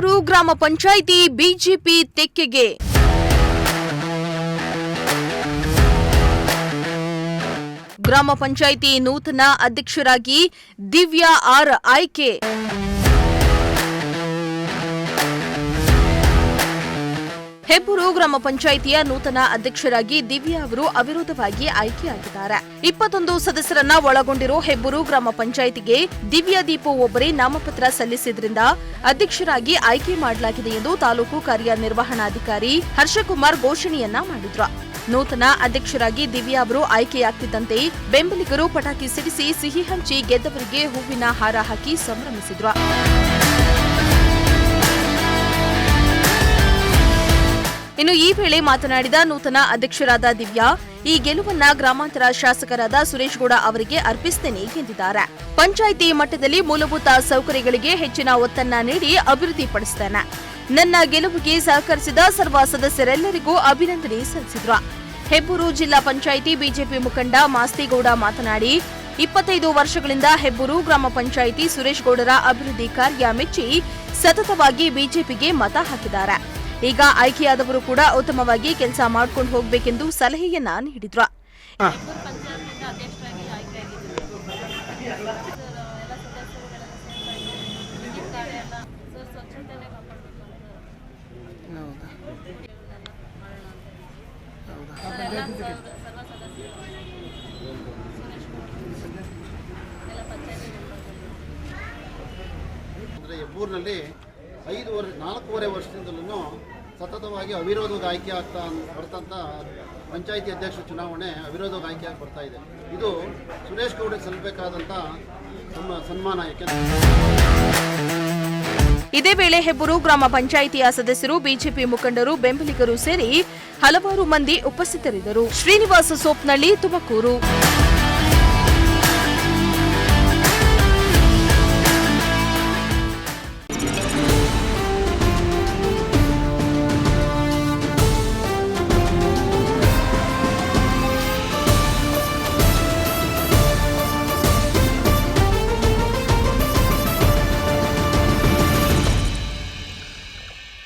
ಹೆಬ್ಬೂರು ಗ್ರಾಮ ಪಂಚಾಯಿತಿ ಬಿಜೆಪಿ ತೆಕ್ಕೆಗೆ. ಗ್ರಾಮ ಪಂಚಾಯಿತಿ ನೂತನ ಅಧ್ಯಕ್ಷರಾಗಿ ದಿವ್ಯಾ ಆರ್ ಆಯ್ಕೆ. ಹೆಬ್ಬೂರು ಗ್ರಾಮ ಪಂಚಾಯಿತಿಯ ನೂತನ ಅಧ್ಯಕ್ಷರಾಗಿ ದಿವ್ಯಾ ಅವರು ಅವಿರೋಧವಾಗಿ ಆಯ್ಕೆಯಾಗಿದ್ದಾರೆ. 21 ಸದಸ್ಯರನ್ನ ಒಳಗೊಂಡಿರುವ ಹೆಬ್ಬೂರು ಗ್ರಾಮ ಪಂಚಾಯಿತಿಗೆ ದಿವ್ಯಾ ದೀಪು ಒಬ್ಬರೇ ನಾಮಪತ್ರ ಸಲ್ಲಿಸಿದ್ರಿಂದ ಅಧ್ಯಕ್ಷರಾಗಿ ಆಯ್ಕೆ ಮಾಡಲಾಗಿದೆ ಎಂದು ತಾಲೂಕು ಕಾರ್ಯನಿರ್ವಹಣಾಧಿಕಾರಿ ಹರ್ಷಕುಮಾರ್ ಘೋಷಣೆಯನ್ನ ಮಾಡಿದ್ರು. ನೂತನ ಅಧ್ಯಕ್ಷರಾಗಿ ದಿವ್ಯಾ ಅವರು ಆಯ್ಕೆಯಾಗ್ತಿದ್ದಂತೆ ಬೆಂಬಲಿಗರು ಪಟಾಕಿ ಸಿಡಿಸಿ ಸಿಹಿ ಹಂಚಿ ಗೆದ್ದವರಿಗೆ ಹೂವಿನ ಹಾರ ಹಾಕಿ ಸಂಭ್ರಮಿಸಿದ್ರು. ಇನ್ನು ಈ ವೇಳೆ ಮಾತನಾಡಿದ ನೂತನ ಅಧ್ಯಕ್ಷರಾದ ದಿವ್ಯಾ, ಈ ಗೆಲುವನ್ನ ಗ್ರಾಮಾಂತರ ಶಾಸಕರಾದ ಸುರೇಶ್ ಗೌಡ ಅವರಿಗೆ ಅರ್ಪಿಸುತ್ತೇನೆ ಎಂದಿದ್ದಾರೆ. ಪಂಚಾಯಿತಿ ಮಟ್ಟದಲ್ಲಿ ಮೂಲಭೂತ ಸೌಕರ್ಯಗಳಿಗೆ ಹೆಚ್ಚಿನ ಒತ್ತನ್ನ ನೀಡಿ ಅಭಿವೃದ್ಧಿಪಡಿಸುತ್ತೇನೆ. ನನ್ನ ಗೆಲುವಿಗೆ ಸಹಕರಿಸಿದ ಸರ್ವ ಸದಸ್ಯರೆಲ್ಲರಿಗೂ ಅಭಿನಂದನೆ ಸಲ್ಲಿಸಿದ್ರು. ಹೆಬ್ಬೂರು ಜಿಲ್ಲಾ ಪಂಚಾಯಿತಿ ಬಿಜೆಪಿ ಮುಖಂಡ ಮಾಸ್ತಿಗೌಡ ಮಾತನಾಡಿ, 25 ವರ್ಷಗಳಿಂದ ಹೆಬ್ಬೂರು ಗ್ರಾಮ ಪಂಚಾಯಿತಿ ಸುರೇಶ್ ಗೌಡರ ಅಭಿವೃದ್ಧಿ ಕಾರ್ಯ ಮೆಚ್ಚಿ ಸತತವಾಗಿ ಬಿಜೆಪಿಗೆ ಮತ ಹಾಕಿದ್ದಾರೆ. ಈಗ ಆಯ್ಕೆಯಾದವರು ಕೂಡ ಉತ್ತಮವಾಗಿ ಕೆಲಸ ಮಾಡಿಕೊಂಡು ಹೋಗಬೇಕೆಂದು ಸಲಹೆಯನ್ನ ನೀಡಿದ್ರು. ಹೆಬ್ಬೂರಿನಲ್ಲಿ 4.5 ವರ್ಷದಿಂದಲೂ ಸತತವಾಗಿ ಅವಿರೋಧವಾಗಿ ಆಯ್ಕೆ ಆಗ್ತಾ ಬರ್ತಂತ ಪಂಚಾಯಿತಿ ಅಧ್ಯಕ್ಷ ಚುನಾವಣೆ ಅವಿರೋಧವಾಗಿ ಆಯ್ಕೆಯಾಗಿ ಬರ್ತಾ ಇದೆ. ಇದು ಸುರೇಶ್ ಗೌಡರಿಗೆ ಸಲ್ಲಬೇಕಾದಂಥ ಸನ್ಮಾನ. ಇದೇ ವೇಳೆ ಹೆಬ್ಬೂರು ಗ್ರಾಮ ಪಂಚಾಯಿತಿಯ ಸದಸ್ಯರು, ಬಿಜೆಪಿ ಮುಖಂಡರು, ಬೆಂಬಲಿಗರು ಸೇರಿ ಹಲವಾರು ಮಂದಿ ಉಪಸ್ಥಿತರಿದ್ದರು. ಶ್ರೀನಿವಾಸ ಸೋಪ್ನಳ್ಳಿ, ತುಮಕೂರು.